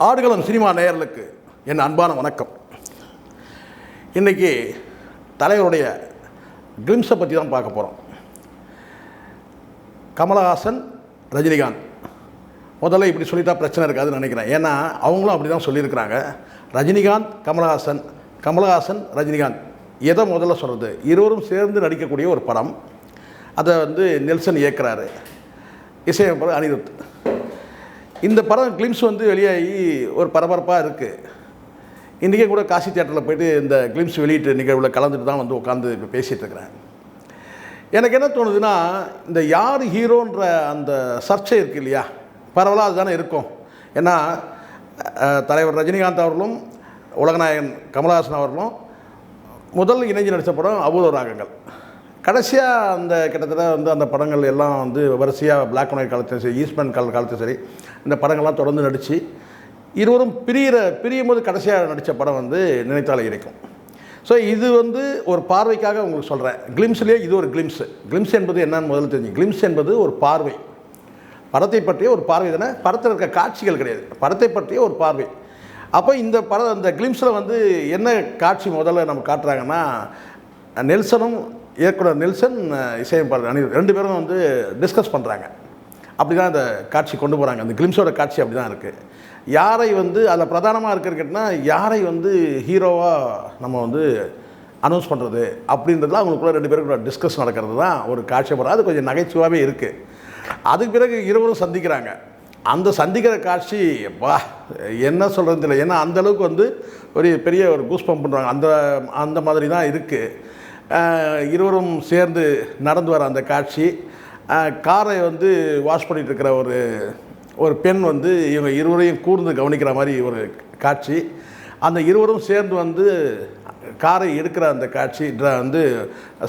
ஆடுகளம் cinema நேயர்களுக்கு என் அன்பான வணக்கம். இன்றைக்கி தலைவருடைய கிளிம்ஸை பற்றி தான் பார்க்க போகிறோம். கமலஹாசன், ரஜினிகாந்த். முதல்ல இப்படி சொல்லிட்டா பிரச்சனை இருக்காதுன்னு நினைக்கிறேன். ஏன்னா அவங்களும் அப்படி தான் சொல்லியிருக்கிறாங்க. ரஜினிகாந்த், கமலஹாசன், கமலஹாசன், ரஜினிகாந்த். எதை முதல்ல சொல்கிறது? இருவரும் சேர்ந்து நடிக்கக்கூடிய ஒரு படம். அதை நெல்சன் இயக்குறாரு, இசையமைப்பாளர் அனிருத். இந்த படம் கிளிம்ஸ் வெளியாகி ஒரு பரபரப்பாக இருக்குது. இன்றைக்கே கூட காசி தியேட்டரில் போய்ட்டு இந்த கிளிம்ஸ் வெளியீட்டு நிகழ்வில் கலந்துட்டு தான் உட்காந்து இப்போ பேசிகிட்டு இருக்கிறேன். எனக்கு என்ன தோணுதுன்னா, இந்த யார் ஹீரோன்ற அந்த சர்ச்சை இருக்குது இல்லையா, பரவலாக அதுதானே இருக்கும். ஏன்னா தலைவர் ரஜினிகாந்த் அவர்களும் உலகநாயகன் கமலஹாசன் அவர்களும் முதல் இணைஞ்சு நடித்த படம் அபூர்வ ராகங்கள். கடைசியாக அந்த கிட்டத்தட்ட அந்த படங்கள் எல்லாம் வரிசையாக பிளாக் அண்ட் ஒயிட் காலத்தையும் சரி, ஈஸ்ட்மேன் காலத்தையும் சரி, இந்த படங்கள்லாம் தொடர்ந்து நடித்து இருவரும் பிரியும் போது கடைசியாக நடித்த படம் நினைத்தாலே இருக்கும். ஸோ இது ஒரு பார்வைக்காக உங்களுக்கு சொல்கிறேன். கிளிம்ஸ்லேயே இது ஒரு கிளிம்ஸ் என்பது என்னன்னு முதல்ல தெரிஞ்சு. கிளிம்ஸ் என்பது ஒரு பார்வை, படத்தை பற்றிய ஒரு பார்வை தானே. படத்தில் இருக்க காட்சிகள் கிடையாது, படத்தை பற்றிய ஒரு பார்வை. அப்போ இந்த கிளிம்ஸில் என்ன காட்சி முதல்ல நம்ம காட்டுறாங்கன்னா, நெல்சனும் இயக்குனர் நெல்சன், இசையமைப்பாளர் அனிருத் ரெண்டு பேரும் டிஸ்கஸ் பண்ணுறாங்க. அப்படி தான் அந்த காட்சி கொண்டு போகிறாங்க. அந்த கிளிம்ஸோட காட்சி அப்படி தான் இருக்குது. யாரை அதில் பிரதானமாக இருக்கிறதுனா, யாரை ஹீரோவாக நம்ம அனௌன்ஸ் பண்ணுறது அப்படின்றதுலாம் அவங்களுக்குள்ள ரெண்டு பேருக்குள்ள டிஸ்கஸ் நடக்கிறது தான் ஒரு காட்சி படம். அது கொஞ்சம் நகைச்சுவாகவே இருக்குது. அதுக்கு பிறகு இருவரும் சந்திக்கிறாங்க. அந்த சந்திக்கிற காட்சி என்ன சொல்கிறது தெரியல. ஏன்னா அந்தளவுக்கு ஒரு பெரிய ஒரு கூஸ் பம்ப் பண்ணுறாங்க. அந்த மாதிரி தான் இருக்குது. இருவரும் சேர்ந்து நடந்து வர அந்த காட்சி, காரை வாஷ் பண்ணிகிட்டு இருக்கிற ஒரு பெண் இவங்க இருவரையும் கூர்ந்து கவனிக்கிற மாதிரி ஒரு காட்சி. அந்த இருவரும் சேர்ந்து காரை எடுக்கிற அந்த காட்சி,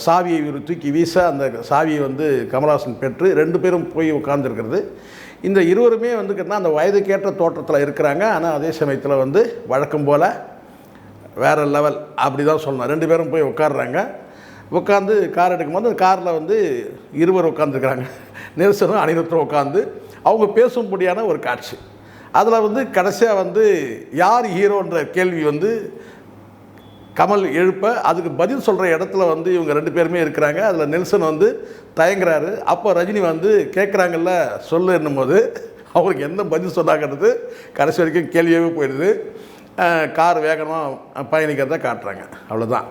சாவியை தூக்கி வீச அந்த சாவியை கமலஹாசன் பெற்று ரெண்டு பேரும் போய் உட்கார்ந்துருக்கிறது. இந்த இருவருமே கேட்டால் அந்த வயதுக்கேற்ற தோற்றத்தில் இருக்கிறாங்க. ஆனால் அதே சமயத்தில் வழக்கம் போல் வேறு லெவல் அப்படி தான் சொல்லணும். ரெண்டு பேரும் போய் உட்காடுறாங்க. உட்காந்து கார் எடுக்கும்போது அந்த காரில் இருவர் உட்காந்துருக்குறாங்க. நெல்சனும் அனிருத்தும் உட்காந்து அவங்க பேசும்படியான ஒரு காட்சி. அதில் கடைசியாக யார் ஹீரோன்ற கேள்வி கமல் எழுப்ப அதுக்கு பதில் சொல்கிற இடத்துல இவங்க ரெண்டு பேருமே இருக்கிறாங்க. அதில் நெல்சன் தயங்குறாரு. அப்போ ரஜினி கேட்குறாங்கல்ல சொல்லு என்னும்போது அவருக்கு என்ன பதில் சொன்னாங்கிறது கடைசி வரைக்கும் கேள்வியாகவே போயிடுது. கார் வேகமாக பயணிக்கிறத காட்டுறாங்க. அவ்வளோதான்.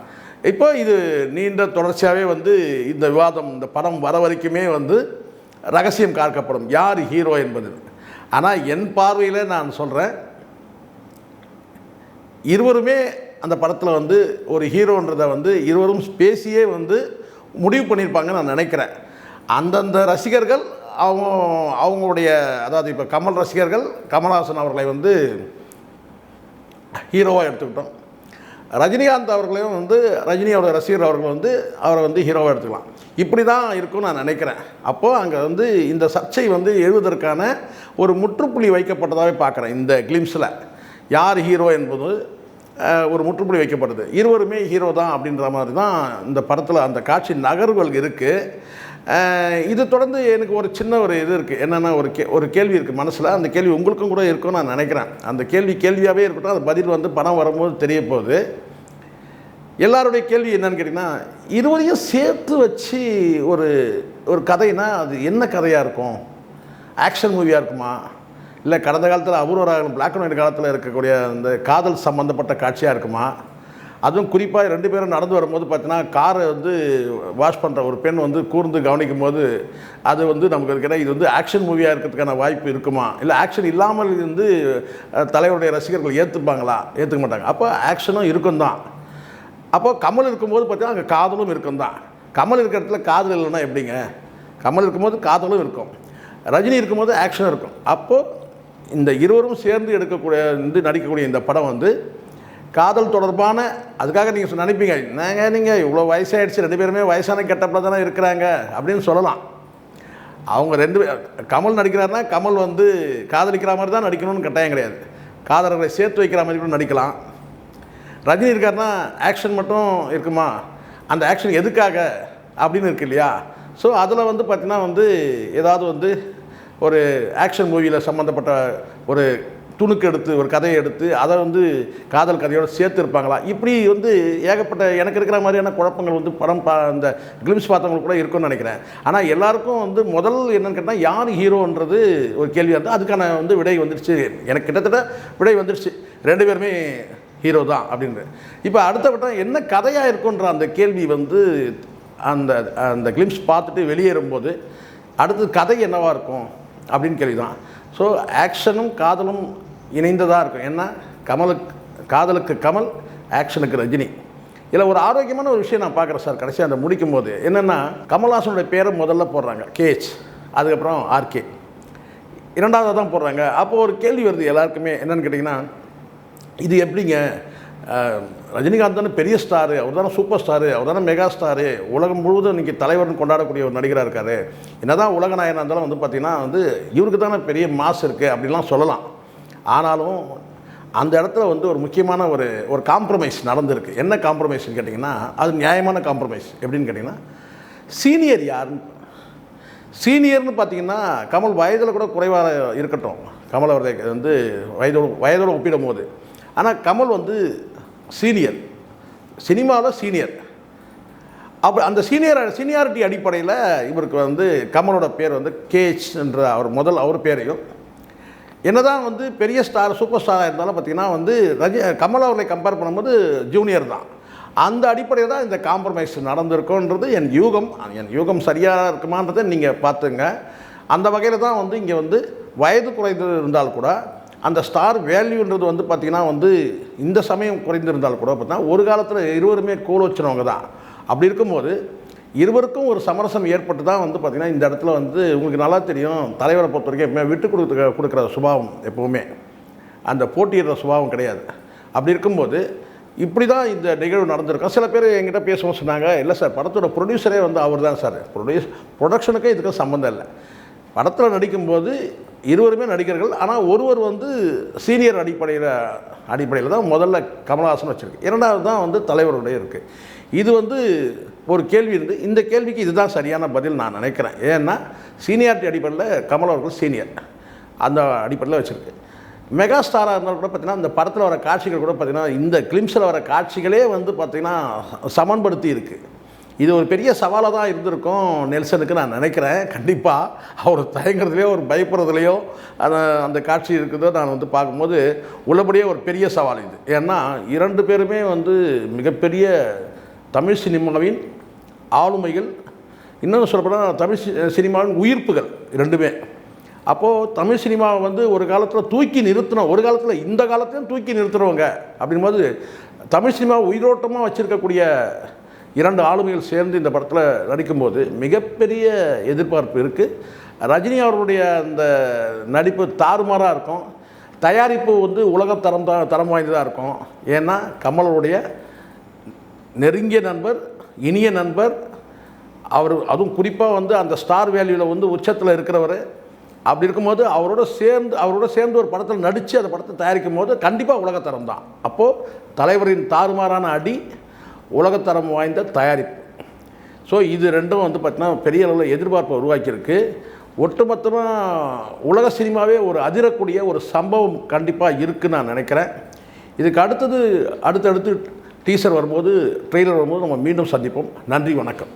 இப்போ இது நீண்ட தொடர்ச்சியாகவே இந்த விவாதம், இந்த படம் வர வரைக்குமே ரகசியம் காக்கப்படும் யார் ஹீரோ என்பது. ஆனால் என் பார்வையில் நான் சொல்கிறேன், இருவருமே அந்த படத்தில் ஒரு ஹீரோன்றதை இருவரும் பேசியே முடிவு பண்ணியிருப்பாங்கன்னு நான் நினைக்கிறேன். அந்தந்த ரசிகர்கள் அவங்களுடைய, அதாவது இப்போ கமல் ரசிகர்கள் கமல்ஹாசன் அவர்களை ஹீரோவாக எடுத்துக்கிட்டோம். ரஜினிகாந்த் அவர்களையும் ரஜினியோட ரசிகர் அவர்கள் அவரை ஹீரோவாக எடுத்துக்கலாம். இப்படி தான் இருக்கும்னு நான் நினைக்கிறேன். அப்போது அங்கே இந்த சர்ச்சை எழுவதற்கான ஒரு முற்றுப்புள்ளி வைக்கப்பட்டதாகவே பார்க்குறேன். இந்த கிளிம்ஸில் யார் ஹீரோ என்பது ஒரு முற்றுப்புள்ளி வைக்கப்படுது. இருவருமே ஹீரோ தான் அப்படின்ற மாதிரி தான் இந்த படத்தில் அந்த காட்சி நகர்வுகள் இருக்குது. இது தொடர்ந்து எனக்கு ஒரு சின்ன ஒரு இது இருக்குது. என்னென்னா ஒரு கேள்வி இருக்குது மனசில். அந்த கேள்வி உங்களுக்கும் கூட இருக்கும்னு நான் நினைக்கிறேன். அந்த கேள்வியாகவே இருக்கட்டும். அது பதில் படம் வரும்போது தெரிய போகுது. எல்லாருடைய கேள்வி என்னன்னு கேட்டிங்கன்னா, இருவரையும் சேர்த்து வச்சு ஒரு கதைனா அது என்ன கதையாக இருக்கும்? ஆக்ஷன் மூவியாக இருக்குமா, இல்லை கடந்த காலத்தில் Apoorva Raagangal black and white காலத்தில் இருக்கக்கூடிய அந்த காதல் சம்மந்தப்பட்ட காட்சியாக இருக்குமா? அதுவும் குறிப்பாக ரெண்டு பேரும் நடந்து வரும்போது பார்த்தீங்கன்னா, காரை வாஷ் பண்ணுற ஒரு பெண் கூர்ந்து கவனிக்கும் போது அது நமக்கு இருக்கிற இது ஆக்ஷன் மூவியாக இருக்கிறதுக்கான வாய்ப்பு இருக்குமா, இல்லை ஆக்ஷன் இல்லாமல் தலைவருடைய ரசிகர்கள் ஏற்றுப்பாங்களா, ஏற்றுக்க மாட்டாங்க. அப்போ ஆக்ஷனும் இருக்கும் தான். அப்போ கமல் இருக்கும்போது பார்த்தீங்கன்னா அங்கே காதலும் இருக்கும் தான். கமல் இருக்கிற இடத்துல காதல் இல்லைன்னா எப்படிங்க? கமல் இருக்கும்போது காதலும் இருக்கும், ரஜினி இருக்கும்போது ஆக்ஷனும் இருக்கும். அப்போது இந்த இருவரும் சேர்ந்து எடுக்கக்கூடிய நடிக்கக்கூடிய இந்த படம் காதல் தொடர்பான, அதுக்காக நீங்கள் நினைப்பீங்க, நீங்கள் இவ்வளோ வயசாகிடுச்சு, ரெண்டு பேருமே வயசான கெட்டப்பில் தானே இருக்கிறாங்க அப்படின்னு சொல்லலாம். அவங்க ரெண்டு கமல் நடிக்கிறாருன்னா கமல் காதலிக்கிற மாதிரி தான் நடிக்கணும்னு கட்டாயம் கிடையாது. காதலர்களை சேர்த்து வைக்கிற மாதிரி கூட நடிக்கலாம். ரஜினி இருக்காருன்னா ஆக்ஷன் மட்டும் இருக்குமா, அந்த ஆக்ஷன் எதுக்காக அப்படின்னு இருக்கு இல்லையா. ஸோ அதில் பார்த்தீங்கன்னா ஏதாவது ஒரு ஆக்ஷன் மூவியில் சம்மந்தப்பட்ட ஒரு துணுக்கு எடுத்து ஒரு கதையை எடுத்து அதை வந்து காதல் கதையோடு சேர்த்து இருப்பாங்களா, இப்படி வந்து ஏகப்பட்ட எனக்கு இருக்கிற மாதிரியான குழப்பங்கள் வந்து இந்த கிளிம்ஸ் பார்த்தவங்களுக்கு கூட இருக்குன்னு நினைக்கிறேன். ஆனால் எல்லாருக்கும் வந்து முதல் என்னென்னு கேட்டால் யார் ஹீரோன்றது ஒரு கேள்வி வந்து அதுக்கான வந்து விடை வந்துடுச்சு. எனக்கு கிட்டத்தட்ட விடை வந்துடுச்சு, 2 பேருமே ஹீரோ தான் அப்படின்னு. இப்போ அடுத்த வட்டம் என்ன கதையாக இருக்குன்ற அந்த கேள்வி வந்து அந்த அந்த கிளிம்ஸ் பார்த்துட்டு வெளியேறும்போது அடுத்தது கதை என்னவாக இருக்கும் அப்படின்னு கேள்வி தான். ஸோ ஆக்ஷனும் காதலும் இணைந்ததாக இருக்கும். ஏன்னா காதலுக்கு கமல், ஆக்ஷனுக்கு ரஜினி. இதில் ஒரு ஆரோக்கியமான ஒரு விஷயம் நான் பார்க்குறேன் சார். கடைசியாக அந்த முடிக்கும் போது என்னென்னா, கமல்ஹாசனுடைய பேரை முதல்ல போடுறாங்க கேஹெச், அதுக்கப்புறம் ஆர்கே, இரண்டாவதாக தான் போடுறாங்க. அப்போது ஒரு கேள்வி வருது எல்லாருக்குமே, என்னென்னு கேட்டிங்கன்னா, இது எப்படிங்க, ரஜினிகாந்த் தானே பெரிய ஸ்டாரு, அவர் தானே சூப்பர் ஸ்டாரு, அவர் தானே மெகா ஸ்டாரு, உலகம் முழுவதும் இன்றைக்கி தலைவர்னு கொண்டாடக்கூடிய ஒரு நடிகராக இருக்கார், என்ன தான் உலக நாயனாக இருந்தாலும் வந்து பார்த்திங்கன்னா வந்து இவருக்கு தானே பெரிய மாஸ் இருக்குது அப்படின்லாம் சொல்லலாம். ஆனாலும் அந்த இடத்துல வந்து ஒரு முக்கியமான ஒரு காம்ப்ரமைஸ் நடந்திருக்கு. என்ன காம்ப்ரமைஸ்ன்னு கேட்டிங்கன்னா, அது நியாயமான காம்ப்ரமைஸ். எப்படின்னு கேட்டிங்கன்னா, சீனியர் யாருன்னு, சீனியர்னு பார்த்திங்கன்னா கமல் வயதில் கூட குறைவாக இருக்கட்டும், கமல் அவரை வந்து வயதோடு ஒப்பிடும் போது, ஆனால் கமல் வந்து சீனியர், சினிமாவில் சீனியர். அப்போ அந்த சீனியாரிட்டி அடிப்படையில் இவருக்கு வந்து கமலோட பேர் வந்து கேஹெச் என்ற அவர் பேரையும், என்னதான் வந்து பெரிய ஸ்டார் சூப்பர் ஸ்டாராக இருந்தாலும் பார்த்திங்கன்னா வந்து கமல் அவர்களை கம்பேர் பண்ணும்போது ஜூனியர் தான். அந்த அடிப்படையில் தான் இந்த காம்ப்ரமைஸ் நடந்திருக்குன்றது என் யூகம் சரியாக இருக்குமான்றதை நீங்கள் பார்த்துங்க. அந்த வகையில் தான் வந்து இங்கே வந்து வயது குறைந்து இருந்தால் கூட அந்த ஸ்டார் வேல்யூன்றது வந்து பார்த்திங்கன்னா வந்து இந்த சமயம் குறைந்திருந்தால் கூட பார்த்தீங்கன்னா ஒரு காலத்தில் இருவருமே கோல் வச்சினவங்க தான். அப்படி இருக்கும்போது இருவருக்கும் ஒரு சமரசம் ஏற்பட்டு தான் வந்து பார்த்திங்கன்னா இந்த இடத்துல வந்து உங்களுக்கு நல்லா தெரியும், தலைவரை பொறுத்த வரைக்கும் எப்பவுமே விட்டு கொடுக்குற சுபாவம், எப்போவுமே அந்த போட்டியிடுற சுபாவம் கிடையாது. அப்படி இருக்கும்போது இப்படி தான் இந்த நிகழ்வு நடந்திருக்கும். சில பேர் என்கிட்ட பேசுவோம் சொன்னாங்க, இல்லை சார் படத்தோட ப்ரொடியூசரே வந்து அவர் தான் சார், ப்ரொடக்ஷனுக்கே இதுக்கும் சம்மந்தம் இல்லை, படத்தில் நடிக்கும்போது இருவருமே நடிகர்கள், ஆனால் ஒருவர் வந்து சீனியர் அடிப்படையில் தான் முதல்ல கமல்ஹாசன் வச்சுருக்கு, இரண்டாவது தான் வந்து தலைவருடைய இருக்குது. இது வந்து ஒரு கேள்வி இருந்து, இந்த கேள்விக்கு இதுதான் சரியான பதில் நான் நினைக்கிறேன். ஏன்னா சீனியாரிட்டி அடிப்படையில் கமல் அவர்கள் சீனியர், அந்த அடிப்படையில் வச்சுருக்கு. மெகா ஸ்டாராக இருந்தாலும் கூட பார்த்திங்கன்னா இந்த படத்தில் வர காட்சிகள் கூட பார்த்திங்கன்னா இந்த கிளிம்ஸில் வர காட்சிகளே வந்து பார்த்திங்கன்னா சமன்படுத்தி இருக்குது. இது ஒரு பெரிய சவாலாக தான் இருந்திருக்கும் நெல்சனுக்கு நான் நினைக்கிறேன். கண்டிப்பாக அவர் தயங்குறதுலையோ ஒரு பயப்படுறதுலையோ அந்த காட்சி இருக்குதோ நான் வந்து பார்க்கும்போது உள்ளபடியே ஒரு பெரிய சவால் இது. ஏன்னா 2 பேருமே வந்து மிகப்பெரிய தமிழ் சினிமாவின் ஆளுமைகள், இன்னொன்று சொல்லப்போனால் தமிழ் சினிமாவின் உயிர்ப்புகள் 2மே. அப்போது தமிழ் சினிமாவை வந்து ஒரு காலத்தில் தூக்கி நிறுத்தினோம், ஒரு காலத்தில் இந்த காலத்தையும் தூக்கி நிறுத்துகிறவங்க அப்படின்போது தமிழ் சினிமாவை உயிரோட்டமாக வச்சுருக்கக்கூடிய 2 ஆளுமைகள் சேர்ந்து இந்த படத்தில் நடிக்கும்போது மிகப்பெரிய எதிர்பார்ப்பு இருக்குது. ரஜினி அவர்களுடைய அந்த நடிப்பு தாறுமாறாக இருக்கும், தயாரிப்பு வந்து தரம் வாய்ந்ததாக இருக்கும். ஏன்னா கமலுடைய நெருங்கிய நண்பர், இனிய நண்பர் அவர், அதுவும் குறிப்பாக வந்து அந்த ஸ்டார் வேல்யூவில் வந்து உச்சத்தில் இருக்கிறவர். அப்படி இருக்கும்போது அவரோட சேர்ந்து ஒரு படத்தில் நடித்து அந்த படத்தை தயாரிக்கும் போது கண்டிப்பாக உலகத்தரம் தான். அப்போது தலைவரின் தாறுமாறான அடி, உலகத்தரம் வாய்ந்த தயாரிப்பு. ஸோ இது 2ம் வந்து பார்த்திங்கன்னா பெரிய அளவில் எதிர்பார்ப்பை உருவாக்கியிருக்கு. ஒட்டுமொத்தமாக உலக சினிமாவே ஒரு அதிரக்கூடிய ஒரு சம்பவம் கண்டிப்பாக இருக்குதுன்னு நான் நினைக்கிறேன். இதுக்கு அடுத்தடுத்து டீசர் வரும்போது, ட்ரெய்லர் வரும்போது நம்ம மீண்டும் சந்திப்போம். நன்றி, வணக்கம்.